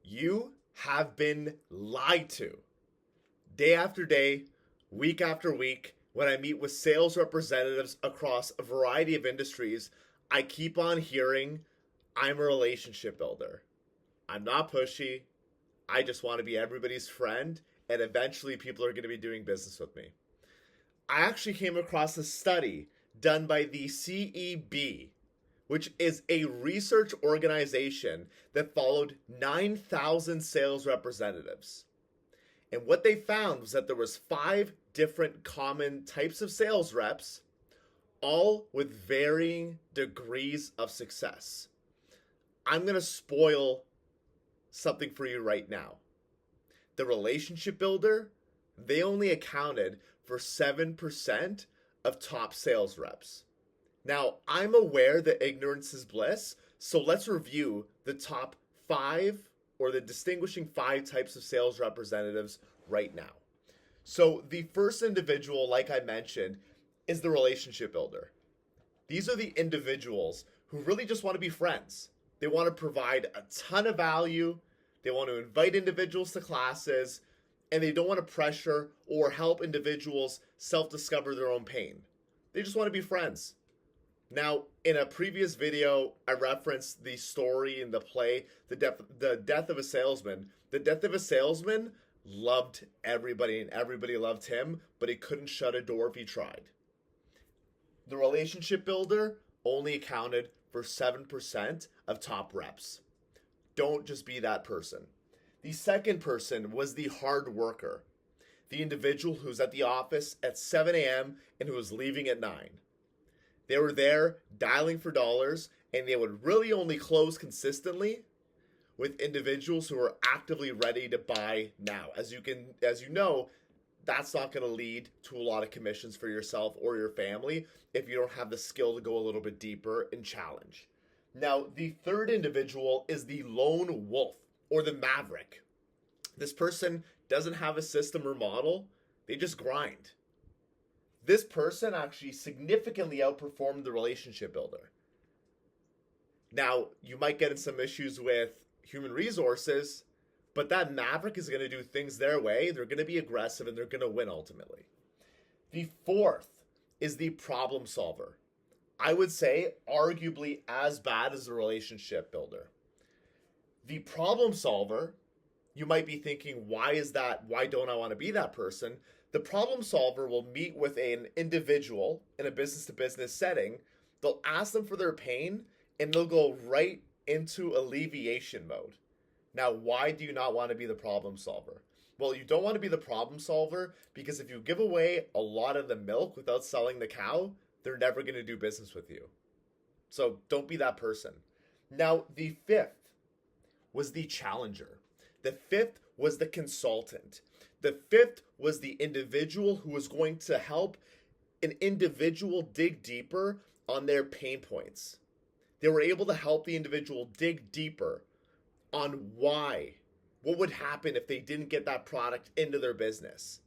You have been lied to. Day after day, week after week, when I meet with sales representatives across a variety of industries, I keep on hearing, I'm a relationship builder. I'm not pushy. I just want to be everybody's friend, and eventually people are going to be doing business with me. I actually came across a study done by the CEB, which is a research organization that followed 9,000 sales representatives. And what they found was that there was 5 different common types of sales reps, all with varying degrees of success. I'm going to spoil something for you right now. The relationship builder, they only accounted for 7% of top sales reps. Now, I'm aware that ignorance is bliss, so let's review the top 5 or the distinguishing 5 types of sales representatives right now. So the first individual, like I mentioned, is the relationship builder. These are the individuals who really just want to be friends. They want to provide a ton of value. They want to invite individuals to classes, and they don't want to pressure or help individuals self-discover their own pain. They just want to be friends. Now, in a previous video, I referenced the story in the play, the death of a salesman. The death of a salesman loved everybody, and everybody loved him, but he couldn't shut a door if he tried. The relationship builder only accounted for 7% of top reps. Don't just be that person. The second person was the hard worker, the individual who's at the office at 7 a.m. and who was leaving at 9. They were there dialing for dollars, and they would really only close consistently with individuals who are actively ready to buy now. As you know, that's not going to lead to a lot of commissions for yourself or your family if you don't have the skill to go a little bit deeper and challenge. Now, the third individual is the lone wolf or the maverick. This person doesn't have a system or model. They just grind. This person actually significantly outperformed the relationship builder. Now, you might get in some issues with human resources, but that maverick is going to do things their way. They're going to be aggressive, and they're going to win ultimately. The fourth is the problem solver. I would say arguably as bad as the relationship builder. The problem solver, you might be thinking, why is that? Why don't I want to be that person? The problem solver will meet with an individual in a business-to-business setting. They'll ask them for their pain, and they'll go right into alleviation mode. Now, why do you not want to be the problem solver? Well, you don't want to be the problem solver because if you give away a lot of the milk without selling the cow, they're never going to do business with you. So don't be that person. Now, the fifth was the challenger. The fifth was the consultant. The fifth was the individual who was going to help an individual dig deeper on their pain points. They were able to help the individual dig deeper on why, what would happen if they didn't get that product into their business.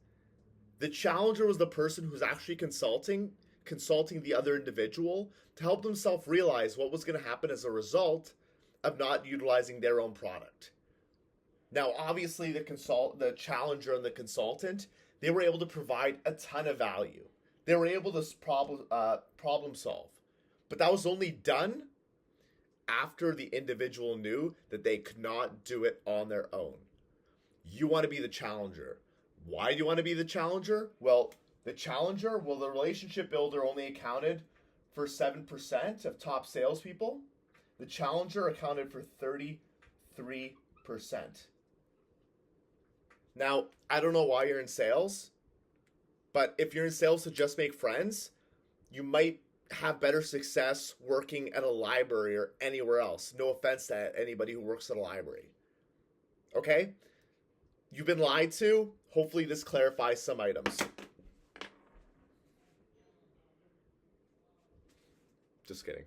The challenger was the person who's actually consulting the other individual to help themselves realize what was going to happen as a result of not utilizing their own product. Now, obviously, the challenger and the consultant, they were able to provide a ton of value. They were able to problem solve. But that was only done after the individual knew that they could not do it on their own. You want to be the challenger. Why do you want to be the challenger? Well, the relationship builder only accounted for 7% of top salespeople. The challenger accounted for 33%. Now, I don't know why you're in sales, but if you're in sales to just make friends, you might have better success working at a library or anywhere else. No offense to anybody who works at a library. Okay? You've been lied to. Hopefully this clarifies some items. Just kidding.